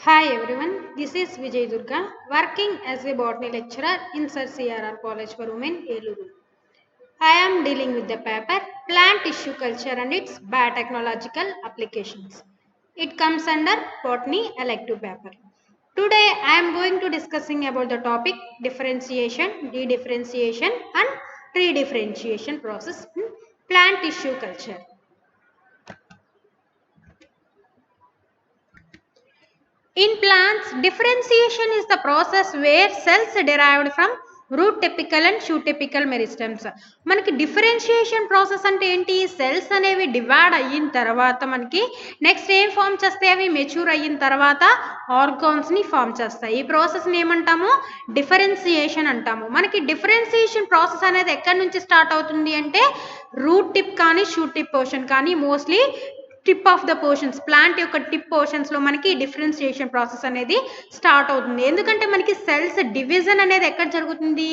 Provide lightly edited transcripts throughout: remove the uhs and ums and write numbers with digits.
Hi everyone, this is Vijay Durga, working as a botany lecturer in Sir CRR College for Women, Eluru. I am dealing with the paper Plant Tissue Culture and its Biotechnological Applications. It comes under Botany elective paper. Today I am going to discussing about the topic differentiation, dedifferentiation and redifferentiation process in plant tissue culture. In plants, differentiation is the process where cells derived from root typical and shoot typical meristems. మనకి differentiation process అంటే ఏంటి? Cells అనేవి divide అయిన తర్వాత మనకి next ఏం form చేస్తాయి? అవి మెచ్యూర్ అయిన తర్వాత ఆర్గాన్స్ని ఫామ్ చేస్తాయి. ఈ ప్రాసెస్ని ఏమంటాము? డిఫరెన్షియేషన్ అంటాము. మనకి డిఫరెన్షియేషన్ ప్రాసెస్ అనేది ఎక్కడి నుంచి స్టార్ట్ అవుతుంది అంటే రూట్ టిప్ కానీ షూట్ టిప్ పోర్షన్ కానీ mostly tip of the portions plant యొక్క టిప్ పోర్షన్స్ లో మనకి డిఫరెన్షియేషన్ ప్రాసెస్ అనేది స్టార్ట్ అవుతుంది. ఎందుకంటే మనకి సెల్స్ డివిజన్ అనేది ఎక్కడ జరుగుతుంది?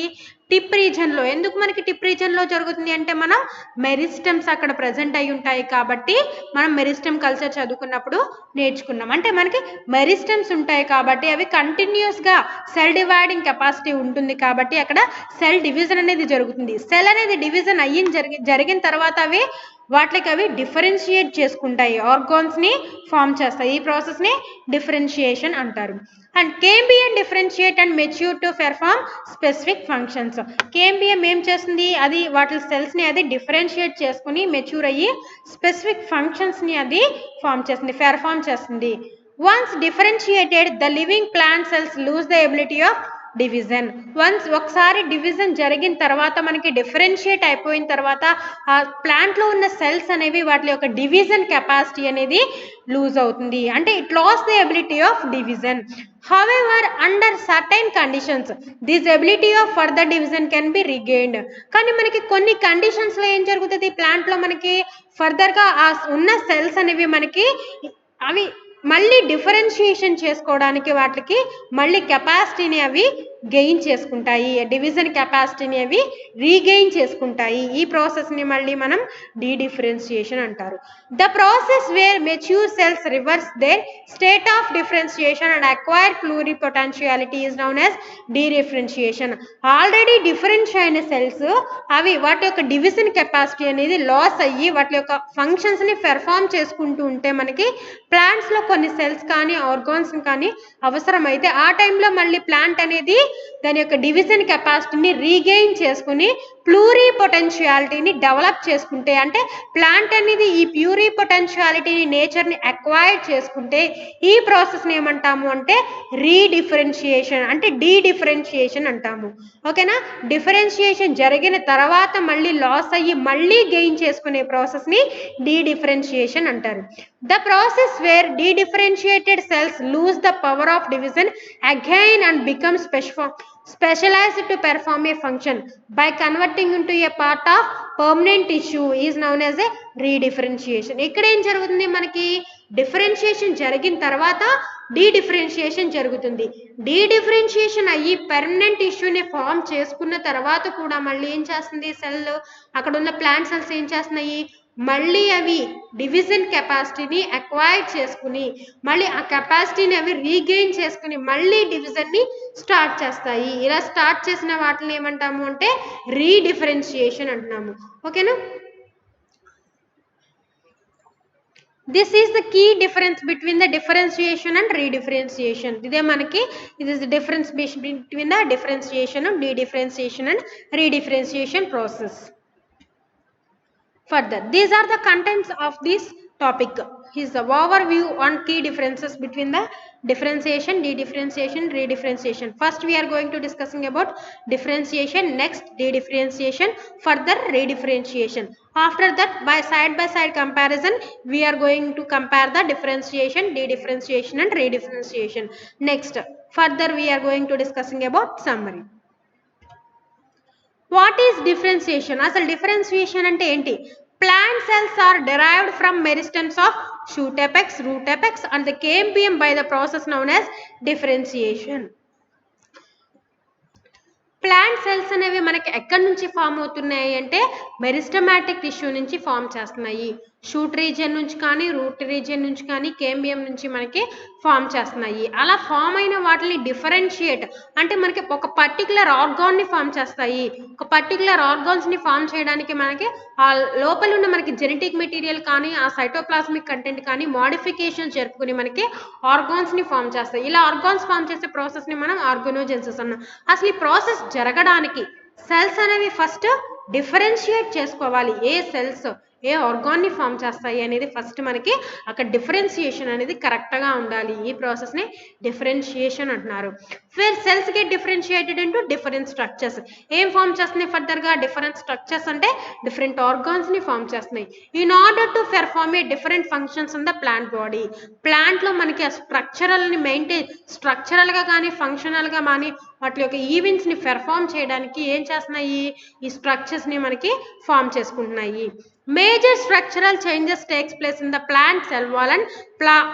టిప్ రీజన్ లో. ఎందుకు మనకి టిప్ రీజన్ లో జరుగుతుంది అంటే మనం మెరిస్టమ్స్ అక్కడ ప్రెసెంట్ అయి ఉంటాయి కాబట్టి మనం మెరిస్టమ్ కల్చర్ చదువుకున్నప్పుడు నేర్చుకున్నాం. అంటే మనకి మెరిస్టమ్స్ ఉంటాయి కాబట్టి అవి కంటిన్యూస్ గా సెల్ డివైడింగ్ కెపాసిటీ ఉంటుంది కాబట్టి అక్కడ సెల్ డివిజన్ అనేది జరుగుతుంది. సెల్ అనేది డివిజన్ జరిగిన తర్వాత అవి వాటికి అవి డిఫరెన్షియేట్ చేసుకుంటాయి, ఆర్గాన్స్ ని ఫామ్ చేస్తాయి. ఈ ప్రాసెస్ ని డిఫరెన్షియేషన్ అంటారు. And cambium differentiate and mature to perform specific functions. Cambium ఏం చేస్తుంది? అది వాటి సెల్స్ ని అది డిఫరెన్షియేట్ చేసుకుని మెచ్యూర్ అయ్యి స్పెసిఫిక్ ఫంక్షన్స్ ని అది ఫామ్ చేస్తుంది, పెర్ఫార్మ్ చేస్తుంది. Once differentiated the living plant cells lose the ability of division. Once ఒకసారి డివిజన్ జరిగిన తర్వాత మనకి డిఫరెన్షియేట్ అయిపోయిన తర్వాత ఆ ప్లాంట్ లో ఉన్న సెల్స్ అనేవి వాటి యొక్క డివిజన్ కెపాసిటీ అనేది లూజ్ అవుతుంది. అంటే it loss the ability of division. However under certain conditions this ability of further division can be regained. కానీ మనకి కొన్ని కండిషన్స్ లో ఏం జరుగుతుంది? ప్లాంట్ లో మనకి ఫర్దర్ గా ఆ ఉన్న సెల్స్ అనేవి మనకి అవి మళ్ళీ డిఫరెన్షియేషన్ చేసుకోవడానికి వాటికి మళ్ళీ కెపాసిటీని అవి గెయిన్ చేసుకుంటాయి, డివిజన్ కెపాసిటీని అవి రీగెయిన్ చేసుకుంటాయి. ఈ ప్రాసెస్ని మళ్ళీ మనం డీడిఫరెన్షియేషన్ అంటారు. The process where mature cells reverse their state of differentiation and acquire pluripotentiality is known as dedifferentiation. Already difference అయిన సెల్స్ అవి వాటి యొక్క డివిజన్ కెపాసిటీ అనేది లాస్ అయ్యి వాటి యొక్క ఫంక్షన్స్ని పెర్ఫామ్ చేసుకుంటూ ఉంటే మనకి ప్లాంట్స్లో కొన్ని సెల్స్ కానీ ఆర్గాన్స్ కానీ అవసరమైతే ఆ టైంలో మళ్ళీ ప్లాంట్ అనేది దాని యొక్క డివిజన్ కెపాసిటీని రీగెయిన్ చేసుకుని ప్లూరిపొటెన్షియాలిటీని డెవలప్ చేసుకుంటే, అంటే ప్లాంట్ అనేది ఈ ప్లూరిపొటెన్షియాలిటీని నేచర్ని అక్వైర్ చేసుకుంటే ఈ ప్రాసెస్ని ఏమంటాము అంటే రీడిఫరెన్షియేషన్ అంటే డీడిఫరెన్షియేషన్ అంటాము. ఓకేనా? డిఫరెన్షియేషన్ జరిగిన తర్వాత మళ్ళీ లాస్ అయ్యి మళ్ళీ గెయిన్ చేసుకునే ప్రాసెస్ని డీడిఫరెన్షియేషన్ అంటారు. The process where dedifferentiated cells lose the power of division again and become specialized to perform a function by converting into a part of permanent tissue is known as a redifferentiation. ఇక్కడ ఏం జరుగుతుంది? మనకి differentiation జరిగిన తర్వాత డీడిఫరెన్షియేషన్ జరుగుతుంది. డీడిఫరెన్షియేషన్ అయ్యి permanent టిష్యూని form చేసుకున్న తర్వాత కూడా మళ్ళీ ఏం చేస్తుంది? సెల్ అక్కడ ఉన్న ప్లాంట్ సెల్స్ ఏం చేస్తున్నాయి? మళ్ళీ అవి డివిజన్ కెపాసిటీని అక్వైర్ చేసుకుని మళ్ళీ ఆ కెపాసిటీని అవి రీగెయిన్ చేసుకుని మళ్ళీ డివిజన్ని స్టార్ట్ చేస్తాయి. ఇలా స్టార్ట్ చేసిన వాటిని ఏమంటాము అంటే రీడిఫరెన్షియేషన్ అంటున్నాము. ఓకేనా? This is the key difference between the differentiation and redifferentiation. ఇదే మనకి ఇది is the difference between the differentiation, dedifferentiation and redifferentiation process. Further, these are the contents of this topic. Is the overview on key differences between the differentiation, dedifferentiation, redifferentiation. First we are going to discussing about differentiation, next dedifferentiation, further redifferentiation. After that, by side comparison we are going to compare the differentiation, dedifferentiation and redifferentiation. Next, further we are going to discussing about summary. What is differentiation? అసలు differentiation అంటే ఏంటి? Plant cells are derived from meristems of shoot apex, root apex and the cambium by the process known as differentiation. Plant cells అనేవి మనకి ఎక్కడి నుంచి form అవుతున్నాయి అంటే meristematic tissue నుంచి ఫామ్ చేస్తున్నాయి. షూట్ రీజియన్ నుంచి కానీ రూట్ రీజియన్ నుంచి కానీ కేంబియం నుంచి మనకి ఫామ్ చేస్తున్నాయి. అలా ఫామ్ అయిన వాటిని డిఫరెన్షియేట్ అంటే మనకి ఒక పర్టికులర్ ఆర్గాన్ని ఫామ్ చేస్తాయి. ఒక పర్టికులర్ ఆర్గాన్స్ని ఫామ్ చేయడానికి మనకి ఆ లోపల ఉన్న మనకి జెనెటిక్ మెటీరియల్ కానీ ఆ సైటోప్లాస్మిక్ కంటెంట్ కానీ మోడిఫికేషన్ జరుపుకుని మనకి ఆర్గాన్స్ని ఫామ్ చేస్తాయి. ఇలా ఆర్గాన్స్ ఫామ్ చేసే ప్రాసెస్ని మనం ఆర్గనోజెన్సిస్ అన్నాం. అసలు ఈ ప్రాసెస్ జరగడానికి సెల్స్ అనేవి ఫస్ట్ డిఫరెన్షియేట్ చేసుకోవాలి. ఏ సెల్స్ ఏ ఆర్గాన్ని ఫామ్ చేస్తాయి అనేది ఫస్ట్ మనకి అక్కడ డిఫరెన్షియేషన్ అనేది కరెక్ట్గా ఉండాలి. ఈ ప్రాసెస్ని డిఫరెన్షియేషన్ అంటున్నారు. Where cells get differentiated into different structures. ఏం ఫామ్ చేస్తున్నాయి ఫర్దర్గా? డిఫరెంట్ స్ట్రక్చర్స్ అంటే డిఫరెంట్ ఆర్గాన్స్ని ఫామ్ చేస్తున్నాయి. In order to perform a different functions in the plant body. ప్లాంట్లో మనకి ఆ స్ట్రక్చరల్ని మెయింటైన్ స్ట్రక్చరల్గా కానీ ఫంక్షనల్గా కానీ వాటి యొక్క ఈవెంట్స్ని పెర్ఫామ్ చేయడానికి ఏం చేస్తున్నాయి? ఈ స్ట్రక్చర్స్ని మనకి ఫామ్ చేసుకుంటున్నాయి. Major structural changes takes place in the plant cell wall and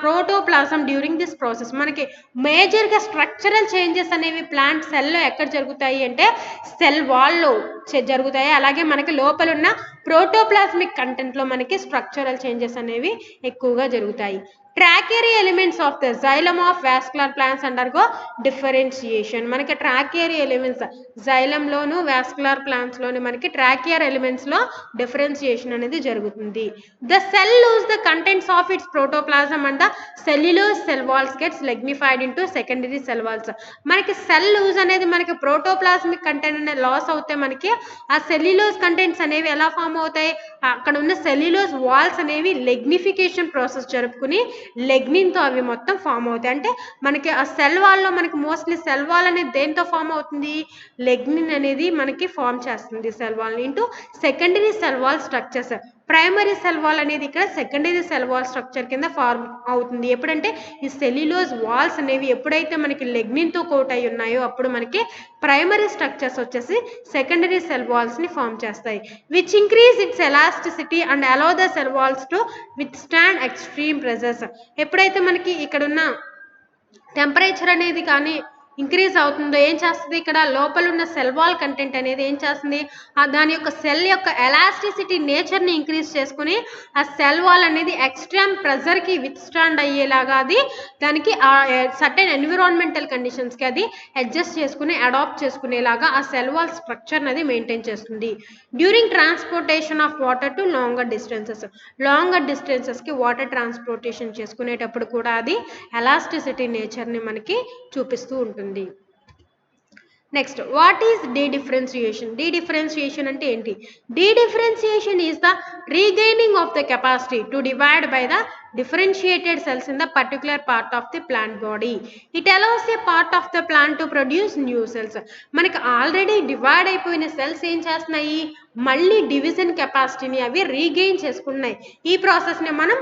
protoplasm during this process. మనకి మేజర్గా స్ట్రక్చరల్ చేంజెస్ అనేవి ప్లాంట్ సెల్లో ఎక్కడ జరుగుతాయి అంటే సెల్ వాల్లో జరుగుతాయి. అలాగే మనకి లోపల ఉన్న ప్రోటోప్లాస్మిక్ కంటెంట్లో మనకి స్ట్రక్చరల్ చేంజెస్ అనేవి ఎక్కువగా జరుగుతాయి. Tracheary elements of the xylem of vascular plants undergo differentiation. మనకి ట్రాకేరీ ఎలిమెంట్స్ జైలంలోను వాస్కులర్ ప్లాంట్స్లోని మనకి ట్రాకియర్ ఎలిమెంట్స్లో డిఫరెన్షియేషన్ అనేది జరుగుతుంది. The cell lose the contents of its protoplasm and the cellulose cell walls gets lignified into secondary cell walls. మనకి cell lose అనేది మనకి protoplasmic content అనేది loss అవుతే మనకి ఆ సెల్యులోజ్ కంటెంట్స్ అనేవి ఎలా ఫామ్ అవుతాయి? అక్కడ ఉన్న సెల్యులోజ్ వాల్స్ అనేవి లెగ్నిఫికేషన్ ప్రాసెస్ జరుపుకుని లెగ్నిన్తో అవి మొత్తం ఫామ్ అవుతాయి. అంటే మనకి ఆ సెల్ వాల్లో మనకి మోస్ట్లీ సెల్ వాల్ అనేది దేంతో ఫామ్ అవుతుంది? లెగ్నిన్ అనేది మనకి ఫామ్ చేస్తుంది cell wall into secondary cell wall structures. Primary cell wall అనేది ఇక్కడ సెకండరీ సెల్ వాల్ స్ట్రక్చర్ కింద ఫార్మ్ అవుతుంది. ఎప్పుడంటే ఈ సెల్యులోజ్ వాల్స్ అనేవి ఎప్పుడైతే మనకి లెగ్నిన్తో కోట్ అయి ఉన్నాయో అప్పుడు మనకి ప్రైమరీ స్ట్రక్చర్స్ వచ్చేసి సెకండరీ సెల్ వాల్స్ని ఫామ్ చేస్తాయి. Which increase its elasticity and allow the cell walls to withstand extreme pressures. ఎప్పుడైతే మనకి ఇక్కడున్న టెంపరేచర్ అనేది కానీ ఇంక్రీజ్ అవుతుందో ఏం చేస్తుంది? ఇక్కడ లోపల ఉన్న సెల్ వాల్ కంటెంట్ అనేది ఏం చేస్తుంది? దాని యొక్క సెల్ యొక్క ఎలాస్టిసిటీ నేచర్ని ఇంక్రీజ్ చేసుకుని ఆ సెల్ వాల్ అనేది ఎక్స్ట్రీమ్ ప్రెజర్కి విత్ స్టాండ్ అయ్యేలాగా అది దానికి సర్టెన్ ఎన్విరాన్మెంటల్ కండిషన్స్కి అది అడ్జస్ట్ చేసుకుని అడాప్ట్ చేసుకునేలాగా ఆ సెల్ వాల్ స్ట్రక్చర్ అనేది మెయింటైన్ చేస్తుంది. During transportation of water to longer డిస్టెన్సెస్కి వాటర్ ట్రాన్స్పోర్టేషన్ చేసుకునేటప్పుడు కూడా అది ఎలాస్టిసిటీ నేచర్ని మనకి చూపిస్తూ ఉంటుంది. Next, what is dedifferentiation? Dedifferentiation అంటే ఏంటి? Dedifferentiation is the regaining of the capacity to divide by the differentiated cells in the particular part of the plant body. It allows a part of the plant to produce new cells. మనకి already divide అయిపోయిన cells ఏం చేస్తున్నాయి? మళ్ళీ division కెపాసిటీని అవి regain చేసుకున్నాయి. ఈ ప్రాసెస్ని మనం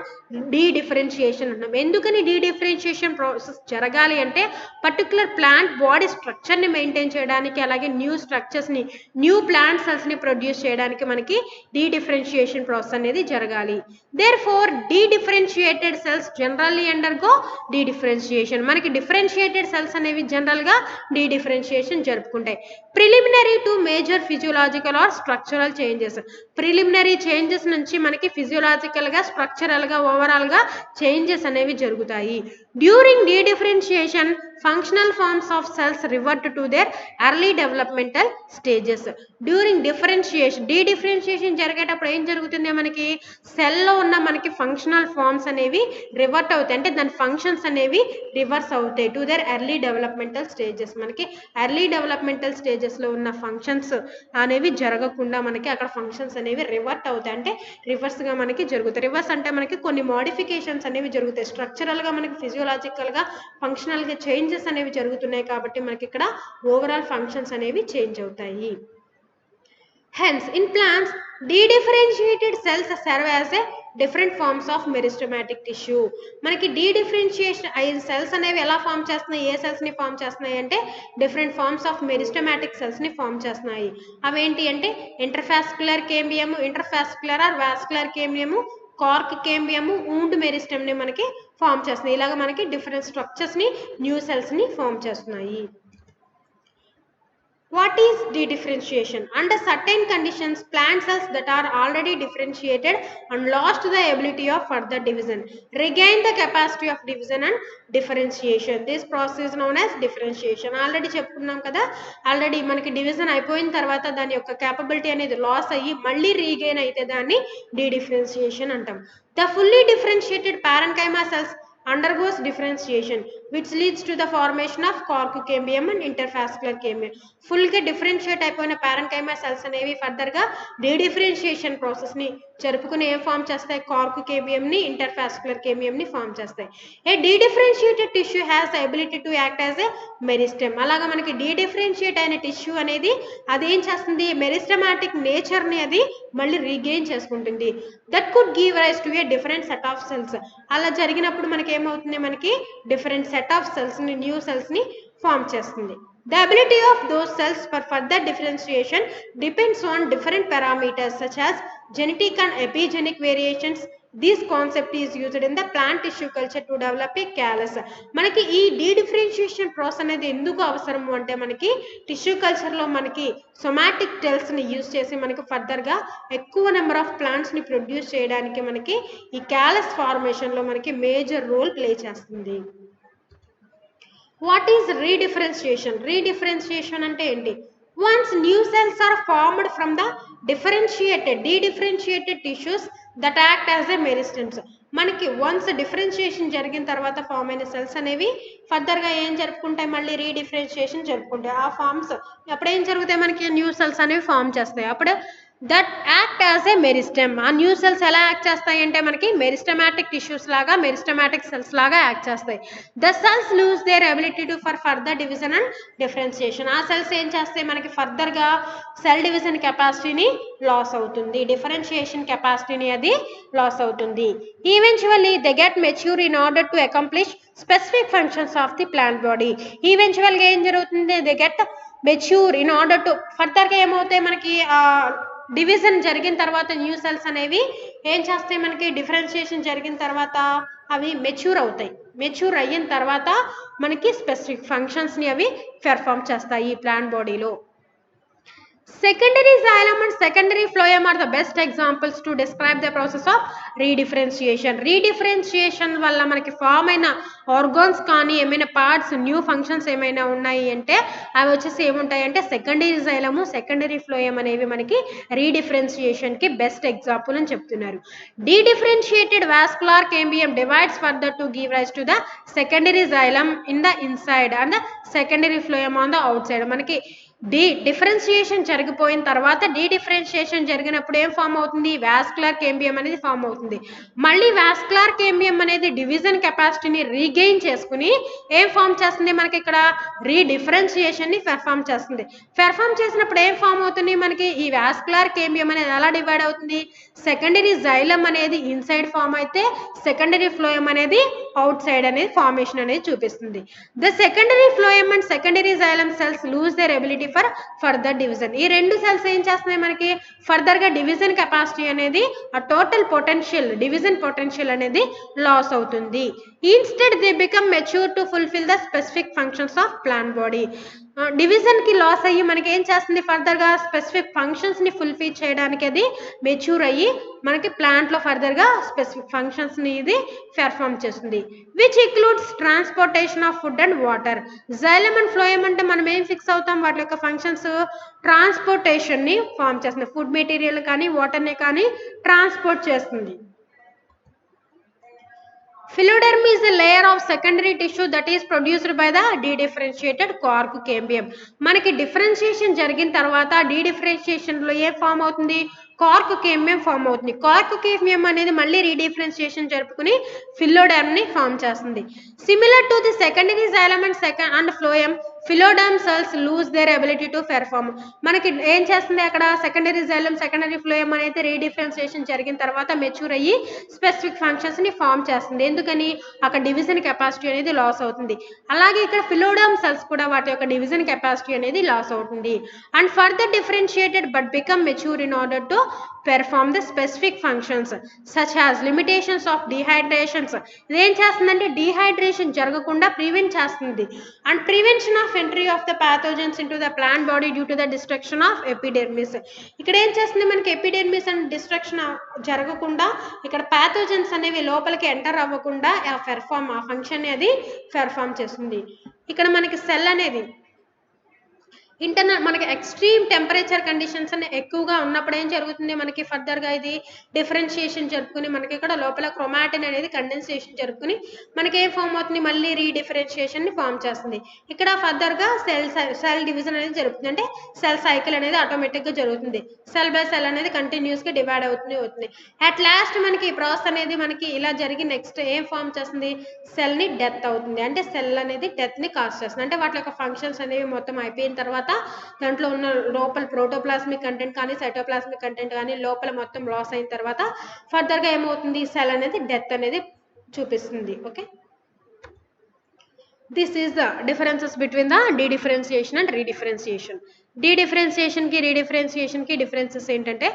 డీడిఫరెన్షియేషన్ అంటున్నాం. ఎందుకని డీడిఫరెన్షియేషన్ ప్రాసెస్ జరగాలి అంటే పర్టికులర్ ప్లాంట్ బాడీ స్ట్రక్చర్ని మెయింటైన్ చేయడానికి అలాగే న్యూ స్ట్రక్చర్స్ని న్యూ ప్లాంట్ సెల్స్ని ప్రొడ్యూస్ చేయడానికి మనకి డీడిఫరెన్షియేషన్ ప్రాసెస్ అనేది జరగాలి. Therefore dedifferentiated cells generally undergo dedifferentiation. మనకి డిఫరెన్షియేటెడ్ సెల్స్ అనేవి జనరల్గా డీడిఫరెన్షియేషన్ జరుపుకుంటాయి. Preliminary to major physiological or structural changes. Preliminary changes నుంచి మనకి ఫిజియోలాజికల్గా స్ట్రక్చరల్గా ఓవరాల్గా చేంజెస్ అనేవి జరుగుతాయి. During dedifferentiation functional forms of cells revert to their early developmental stages. During dedifferentiation జరిగేటప్పుడు ఏం జరుగుతుంది? మనకి సెల్లో ఉన్న మనకి ఫంక్షనల్ ఫార్మ్స్ అనేవి రివర్ట్ అవుతాయి. అంటే దాని ఫంక్షన్స్ అనేవి రివర్స్ అవుతాయి to their early developmental stages. మనకి ఎర్లీ డెవలప్మెంటల్ స్టేజెస్లో ఉన్న ఫంక్షన్స్ అనేవి జరగకుండా మనకి అక్కడ ఫంక్షన్స్ అనేవి రివర్ట్ అవుతాయి. అంటే రివర్స్గా మనకి జరుగుతాయి. రివర్స్ అంటే మనకి కొన్ని మోడిఫికేషన్స్ అనేవి జరుగుతాయి. స్ట్రక్చరల్గా మనకి ఫిజియోలాజికల్గా ఫంక్షనల్గా చేంజెస్ అనేవి జరుగుతున్నాయి కాబట్టి మనకి ఇక్కడ ఓవరాల్ ఫంక్షన్స్ అనేవి చేంజ్ అవుతాయి. Hence, in plants, dedifferentiated cells serve as a different forms of meristematic tissue. మనకి డీడిఫరెన్షియేషన్ అయిన సెల్స్ అనేవి ఎలా ఫామ్ చేస్తున్నాయి? ఏ సెల్స్ని ఫామ్ చేస్తున్నాయి అంటే డిఫరెంట్ ఫార్మ్స్ ఆఫ్ మెరిస్టమాటిక్ సెల్స్ని ఫామ్ చేస్తున్నాయి. అవేంటి అంటే interfascicular cambium, interfascicular or vascular cambium, cork cambium, wound మెరిస్టమ్ని మనకి ఫామ్ చేస్తున్నాయి. ఇలాగ మనకి డిఫరెంట్ స్ట్రక్చర్స్ని న్యూ సెల్స్ని ఫామ్ చేస్తున్నాయి. What is de-differentiation? Under certain conditions, plant cells that are already differentiated and lost the ability of further division regain the capacity of division and differentiation. This process is known as differentiation. Already చెప్పుకున్నాం కదా, already మనకి division అయిపోయిన తర్వాత దాని యొక్క capability అనేది loss అయ్యి మళ్ళీ రీగెయిన్ అయితే దాన్ని డీడిఫరెన్షియేషన్ అంటాం. The fully differentiated parenchyma cells undergoes differentiation which leads to the formation of cork cambium and interfascicular cambium. Full గా డిఫరెన్షియేట్ అయిపోయిన parenchyma cells అనేవి ఫర్దర్ గా డీడిఫరెన్షియేషన్ ప్రాసెస్ ని జరుపుకుని ఏం ఫామ్ చేస్తాయి, కార్క్ కేబియం ని ఇంటర్ఫాస్కులర్ కేబియం ని ఫామ్ చేస్తాయి. A dedifferentiated tissue has the ability to act as a meristem. అలాగా మనకి డీడిఫరెన్షియేట్ అయిన టిష్యూ అనేది అదేం చేస్తుంది, మెరిస్టమాటిక్ నేచర్ ని అది మళ్ళీ రీగెయిన్ చేసుకుంటుంది. That could give rise to a different set of cells. అలా జరిగినప్పుడు మనకి ఏమవుతుంది, మనకి డిఫరెంట్ సెట్ ఆఫ్ సెల్స్ ని, న్యూ సెల్స్ ని ఫామ్ చేస్తుంది. The ability of those cells for further differentiation depends on different parameters such as genetic and epigenetic variations. This concept is used in the plant tissue culture to develop a callus. మనకి ఈ డీడిఫరెన్షియేషన్ process అనేది ఎందుకు అవసరము అంటే, మనకి tissue కల్చర్లో మనకి somatic సెల్స్ని use చేసి మనకి ఫర్దర్గా ఎక్కువ నెంబర్ ఆఫ్ ప్లాంట్స్ని ప్రొడ్యూస్ చేయడానికి మనకి ఈ క్యాలస్ ఫార్మేషన్లో మనకి మేజర్ రోల్ ప్లే చేస్తుంది. What is redifferentiation? Redifferentiation అంటే ఏంటి? Once new cells are formed from the de-differentiated tissues that act as a meristems. మనకి వన్స్ డిఫరెన్షియేషన్ జరిగిన తర్వాత ఫామ్ అయిన సెల్స్ అనేవి ఫర్దర్గా ఏం జరుపుకుంటాయి, మళ్ళీ రీడిఫరెన్షియేషన్ జరుపుకుంటాయి. ఆ ఫార్మ్స్ అప్పుడు ఏం జరుగుతాయి, మనకి న్యూ సెల్స్ అనేవి ఫామ్ చేస్తాయి. అప్పుడు that act as a meristem. ఆ న్యూ సెల్స్ ఎలా యాక్ట్ చేస్తాయి అంటే, మనకి మెరిస్టమాటిక్ టిష్యూస్ లాగా, మెరిస్టమాటిక్ సెల్స్ లాగా యాక్ట్ చేస్తాయి. The cells lose their ability to for further division and differentiation. ఆ సెల్స్ ఏం చేస్తాయి, మనకి ఫర్దర్గా సెల్ డివిజన్ కెపాసిటీని లాస్ అవుతుంది, డిఫరెన్షియేషన్ కెపాసిటీని అది లాస్ అవుతుంది. Eventually they get mature in order to accomplish specific functions of the plant body. ఈవెన్చువల్గా ఏం జరుగుతుంది, they get mature in order to, ఫర్దర్గా ఏమవుతాయి, మనకి డివిజన్ జరిగిన తర్వాత న్యూ సెల్స్ అనేవి ఏం చేస్తాయి, మనకి డిఫరెన్షియేషన్ జరిగిన తర్వాత అవి మెచ్యూర్ అవుతాయి. మెచ్యూర్ అయిన తర్వాత మనకి స్పెసిఫిక్ ఫంక్షన్స్ని అవి పెర్ఫామ్ చేస్తాయి ఈ ప్లాంట్ బాడీలో. Secondary xylem and secondary phloem are the best examples to describe the process of redifferentiation. Redifferentiation వల్ల మనకి ఫామ్ అయిన ఆర్గాన్స్ కానీ ఏమైనా పార్ట్స్, న్యూ ఫంక్షన్స్ ఏమైనా ఉన్నాయి అంటే అవి వచ్చేసి ఏముంటాయి అంటే సెకండరీ xylem, సెకండరీ phloem అనేవి మనకి రీడిఫరెన్షియేషన్కి బెస్ట్ ఎగ్జాంపుల్ అని చెప్తున్నారు. Dedifferentiated vascular cambium divides further to give rise to the secondary xylem in the inside and the secondary phloem on the outside. మనకి డిఫరెన్షియేషన్ జరిగిపోయిన తర్వాత డీడిఫరెన్షియేషన్ జరిగినప్పుడు ఏం ఫామ్ అవుతుంది, వాస్కులర్ కేంబియం అనేది ఫామ్ అవుతుంది. మళ్ళీ వాస్కులర్ కేంబియం అనేది డివిజన్ కెపాసిటీని రీగెయిన్ చేసుకుని ఏం ఫామ్ చేస్తుంది, మనకి ఇక్కడ రీడిఫరెన్షియేషన్ ని పెర్ఫామ్ చేస్తుంది. పెర్ఫామ్ చేసినప్పుడు ఏం ఫామ్ అవుతుంది, మనకి ఈ వాస్కులర్ కేంబియం అనేది ఎలా డివైడ్ అవుతుంది, సెకండరీ xylem అనేది ఇన్సైడ్ ఫామ్ అయితే సెకండరీ phloem అనేది అవుట్ సైడ్ అనేది ఫార్మేషన్ అనేది చూపిస్తుంది. The secondary phloem and secondary xylem cells lose their ability for further division. ఈ రెండు సెల్స్ ఏం చేస్తున్నాయి, మనకి ఫర్దర్ గా డివిజన్ కెపాసిటీ అనేది, ఆ టోటల్ పొటెన్షియల్, డివిజన్ పొటెన్షియల్ అనేది లాస్ అవుతుంది. Instead they become mature to fulfil the specific functions of plant body. Division కి లాస్ అయ్యి మనకి ఏం చేస్తుంది, ఫర్దర్ గా స్పెసిఫిక్ ఫంక్షన్స్ ని ఫుల్ఫిల్ చేయడానికి అది మెచ్యూర్ అయ్యి మనకి ప్లాంట్ లో ఫర్దర్ గా స్పెసిఫిక్ ఫంక్షన్స్ ని ఇది పెర్ఫామ్ చేస్తుంది. Which includes transportation of food and water. xylem and phloem అంటే మనం ఏం ఫిక్స్ అవుతాం, వాటి యొక్క ఫంక్షన్స్ ట్రాన్స్పోర్టేషన్ ని ఫామ్ చేస్తుంది, ఫుడ్ మెటీరియల్ కానీ వాటర్ ని కానీ ట్రాన్స్పోర్ట్ చేస్తుంది. Phloem is a layer of secondary tissue that is produced by the dedifferentiated cork cambium. మనకి డిఫరెన్షియేషన్ జరిగిన తర్వాత డీడిఫరెన్షియేషన్ లో ఏ ఫామ్ అవుతుంది, కార్క్ కేమియం ఫామ్ అవుతుంది. కార్క్ కేమియం అనేది మళ్ళీ రీడిఫరెన్షియేషన్ జరుపుకుని ఫిలోడర్మ్ ని ఫామ్ చేస్తుంది. Similar to the secondary xylem and phloem, phelloderm cells lose their ability to perform. మనకి ఏం చేస్తుంది, అక్కడ సెకండరీ xylem, సెకండరీ phloem అనేది రీడిఫరెన్షియేషన్ జరిగిన తర్వాత మెచ్యూర్ అయ్యి స్పెసిఫిక్ ఫంక్షన్స్ ని ఫామ్ చేస్తుంది. ఎందుకని, అక్కడ డివిజన్ కెపాసిటీ అనేది లాస్ అవుతుంది. అలాగే ఇక్కడ ఫిలోడర్మ్ సెల్స్ కూడా వాటి యొక్క డివిజన్ కెపాసిటీ అనేది లాస్ అవుతుంది. And further differentiated but become mature in order to perform the specific functions such as limitations of dehydrations. ఇదేం చేస్తుందంటే డీహైడ్రేషన్ జరగకుండా ప్రివెంట్ చేస్తుంది. And prevention of entry of the pathogens into the plant body due to the destruction of epidermis. ఇక్కడ ఏం చేస్తుంది మనకి epidermis and destruction జరగకుండా ఇక్కడ ప్యాథోజన్స్ అనేవి లోపలికి ఎంటర్ అవ్వకుండా ఆ ఫంక్షన్ అనేది పెర్ఫామ్ చేస్తుంది. ఇక్కడ మనకి సెల్ అనేది ఇంటర్నల్ మనకి ఎక్స్ట్రీమ్ టెంపరేచర్ కండిషన్స్ అనే ఎక్కువగా ఉన్నప్పుడు ఏం జరుగుతుంది మనకి ఫర్దర్గా ఇది డిఫరెన్షియేషన్ జరుపుకుని మనకి ఇక్కడ లోపల క్రోమాటిన్ అనేది కండెన్సేషన్ జరుపుకుని మనకి ఏం ఫామ్ అవుతుంది మళ్ళీ రీడిఫరెన్షియేషన్ ని ఫామ్ చేస్తుంది. ఇక్కడ ఫర్దర్గా సెల్ డివిజన్ అనేది జరుగుతుంది. అంటే సెల్ సైకిల్ అనేది ఆటోమేటిక్గా జరుగుతుంది. సెల్ బై సెల్ అనేది కంటిన్యూస్గా డివైడ్ అవుతుంది. అట్ లాస్ట్ మనకి ఈ ప్రాసెస్ అనేది మనకి ఇలా జరిగి నెక్స్ట్ ఏం ఫామ్ చేస్తుంది సెల్ ని డెత్ అవుతుంది. అంటే సెల్ అనేది డెత్ ని కాజ్ చేస్తుంది. అంటే వాటి యొక్క ఫంక్షన్స్ అనేవి మొత్తం అయిపోయిన తర్వాత దాంట్లో ఉన్న లోపల ప్రోటోప్లాస్మిక్ కంటెంట్ కానీ సైటోప్లాస్మిక్ కంటెంట్ కానీ లోపల మొత్తం లాస్ అయిన తర్వాత ఫర్దర్గా ఏమవుతుంది సెల్ అనేది డెత్ అనేది చూపిస్తుంది. Okay, this is the differences between the dedifferentiation and redifferentiation. Dedifferentiation కి రీడిఫరెన్షియేషన్ కి డిఫరెన్సెస్ ఏంటంటే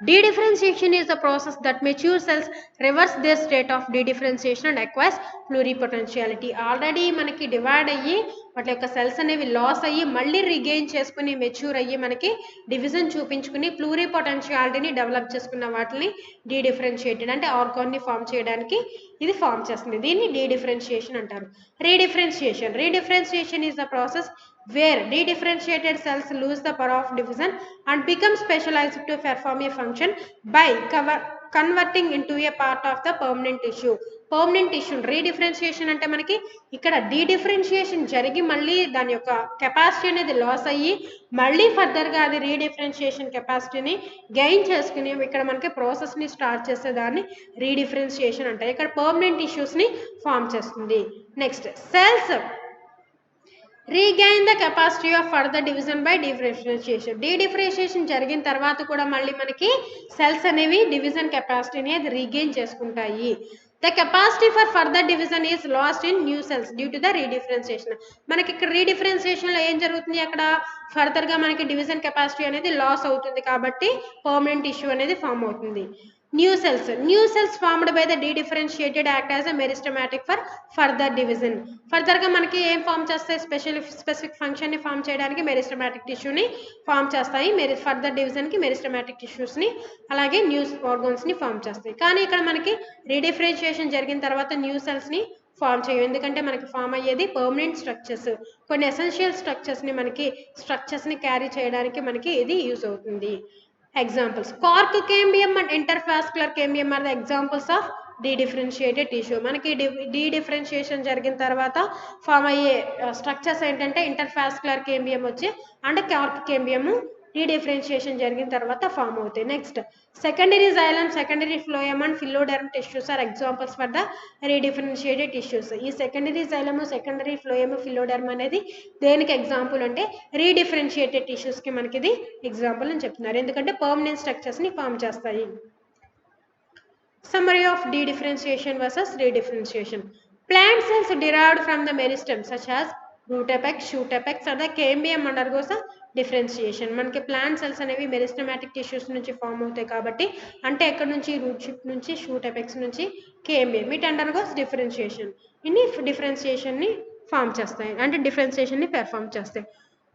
dedifferentiation is the process that mature cells reverse their state of dedifferentiation and acquires pluripotentiality. Already మనకి divide అయ్యి వాటి యొక్క cells అనేవి loss అయ్యి మళ్ళీ రీగెయిన్ చేసుకుని మెచ్యూర్ అయ్యి మనకి డివిజన్ చూపించుకుని ప్లూరిపొటెన్షియాలిటీని డెవలప్ చేసుకున్న వాటిని డీడిఫరెన్షియేటెడ్ అంటే ఆర్గాన్ని ఫామ్ చేయడానికి ఇది ఫామ్ చేస్తుంది. దీన్ని డీడిఫరెన్షియేషన్ అంటారు. Redifferentiation is the process where dedifferentiated cells lose the power of division and become specialized to perform a function by converting into a part of the permanent tissue. Permanent tissue redifferentiation అంటే మనకి ఇక్కడ డీడిఫరెన్షియేషన్ జరిగి మళ్ళీ దాని యొక్క capacity అనేది loss అయ్యి మళ్ళీ ఫర్దర్గా అది రీడిఫరెన్షియేషన్ కెపాసిటీని గెయిన్ చేసుకుని ఇక్కడ మనకి ప్రాసెస్ని స్టార్ట్ చేసే దాన్ని రీడిఫరెన్షియేషన్ అంటారు. ఇక్కడ పర్మనెంట్ టిష్యూస్ని ఫామ్ చేస్తుంది. Next cells regain the capacity of further division by differentiation. Dedifferentiation జరిగిన తర్వాత కూడా మళ్ళీ మనకి సెల్స్ అనేవి డివిజన్ కెపాసిటీని అది రీగెయిన్ చేసుకుంటాయి. The capacity for further division is lost in new cells due to the redifferentiation. మనకి ఇక్కడ రీడిఫరెన్షియేషన్లో ఏం జరుగుతుంది అక్కడ ఫర్దర్గా మనకి డివిజన్ కెపాసిటీ అనేది లాస్ అవుతుంది కాబట్టి పర్మనెంట్ టిష్యూ అనేది ఫామ్ అవుతుంది. New cells formed by the dedifferentiated act as a meristematic for further division. ఫర్దర్గా మనకి ఏం ఫామ్ చేస్తాయి స్పెసిఫిక్ ఫంక్షన్ని ఫామ్ చేయడానికి మెరిస్టమాటిక్ టిష్యూని ఫామ్ చేస్తాయి. ఫర్దర్ డివిజన్కి మెరిస్టమాటిక్ టిష్యూస్ని అలాగే న్యూ ఆర్గాన్స్ని ఫామ్ చేస్తాయి. కానీ ఇక్కడ మనకి రీడిఫరెన్షియేషన్ జరిగిన తర్వాత న్యూ సెల్స్ని ఫామ్ చేయం. ఎందుకంటే మనకి ఫామ్ అయ్యేది పర్మనెంట్ స్ట్రక్చర్స్, కొన్ని ఎసెన్షియల్ స్ట్రక్చర్స్ని స్ట్రక్చర్స్ని క్యారీ చేయడానికి మనకి ఇది యూజ్ అవుతుంది. Examples: cork cambium and intervascular cambium are the examples of dedifferentiated tissue. మనకి డీడిఫరెన్షియేషన్ జరిగిన తర్వాత ఫామ్ అయ్యే స్ట్రక్చర్స్ ఏంటంటే ఇంటర్వాస్కులర్ కేంబియం వచ్చి అండ్ కార్క్ కేంబియం డీడిఫరెన్షియేషన్ జరిగిన తర్వాత ఫామ్ అవుతాయి. Next secondary xylem, secondary phloem and phelloderm tissues are examples for the redifferentiated tissues. ఈ secondary xylem, secondary phloem, phelloderm అనేది దేనికి ఎగ్జాంపుల్ అంటే రీడిఫరెన్షియేటెడ్ టిష్యూస్కి మనకి ఇది ఎగ్జాంపుల్ అని చెప్తున్నారు. ఎందుకంటే పర్మనెంట్ స్ట్రక్చర్స్ని ఫామ్ చేస్తాయి. Summary of dedifferentiation versus redifferentiation. Plant cells derived from the meristem such as root apex, shoot apex and the cambium undergoes a differentiation. మనకి ప్లాంట్ సెల్స్ అనేవి మెరిస్టమాటిక్ టిష్యూస్ నుంచి ఫామ్ అవుతాయి కాబట్టి అంటే ఎక్కడ నుంచి రూట్ షిప్ నుంచి షూట్ ఎపెక్స్ నుంచి కేంబియం ఇట్ అండర్గోస్ డిఫరెన్షియేషన్. ఇన్ని డిఫరెన్షియేషన్ని ఫామ్ చేస్తాయి అంటే డిఫరెన్షియేషన్ని పెర్ఫామ్ చేస్తాయి.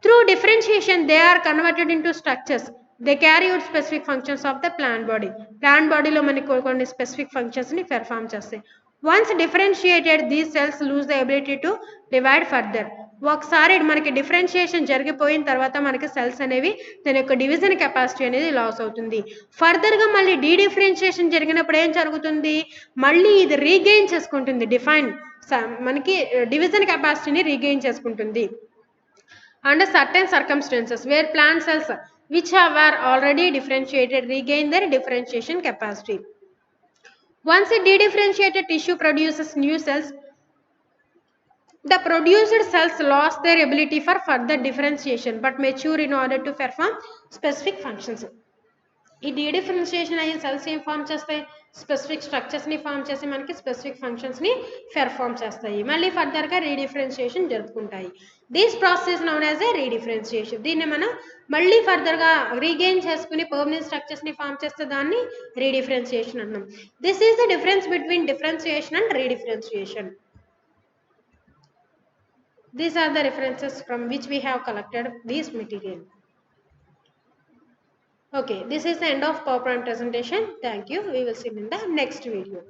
Through differentiation they are converted into structures. They carry out specific functions of the plant body. Plant బాడీలో మనకి కొన్ని స్పెసిఫిక్ ఫంక్షన్స్ని పెర్ఫామ్ చేస్తాయి. Once differentiated these cells lose the ability to divide further. ఒకసారి మనకి డిఫరెన్షియేషన్ జరిగిపోయిన తర్వాత మనకి సెల్స్ అనేవి దాని యొక్క డివిజన్ కెపాసిటీ అనేది లాస్ అవుతుంది. ఫర్దర్గా మళ్ళీ డీడిఫరెన్షియేషన్ జరిగినప్పుడు ఏం జరుగుతుంది మళ్ళీ ఇది రీగెయిన్ చేసుకుంటుంది. మనకి డివిజన్ కెపాసిటీని రీగెయిన్ చేసుకుంటుంది. Under certain circumstances where plant cells which were already differentiated regain their differentiation capacity. Once a dedifferentiated tissue produces new cells, the produced cells lost their ability for further differentiation but mature in order to perform specific functions. ఈ డీడిఫరెన్షియేషన్ అయిన cells ఏం form చేస్తాయి specific స్ట్రక్చర్స్ని form చేసి మనకి specific ఫంక్షన్స్ని perform చేస్తాయి. మళ్ళీ ఫర్దర్గా రీడిఫరెన్షియేషన్ జరుపుకుంటాయి. This process known as a redifferentiation. దీన్ని మనం మళ్ళీ ఫర్దర్గా రీగెయిన్ చేసుకుని పర్మనెంట్ స్ట్రక్చర్స్ని ఫామ్ చేస్తే దాన్ని రీడిఫరెన్షియేషన్ అన్నాం. This is the difference between differentiation and redifferentiation. These are the references from which we have collected this material. Okay, this is the end of PowerPoint presentation. Thank you. We will see you in the next video.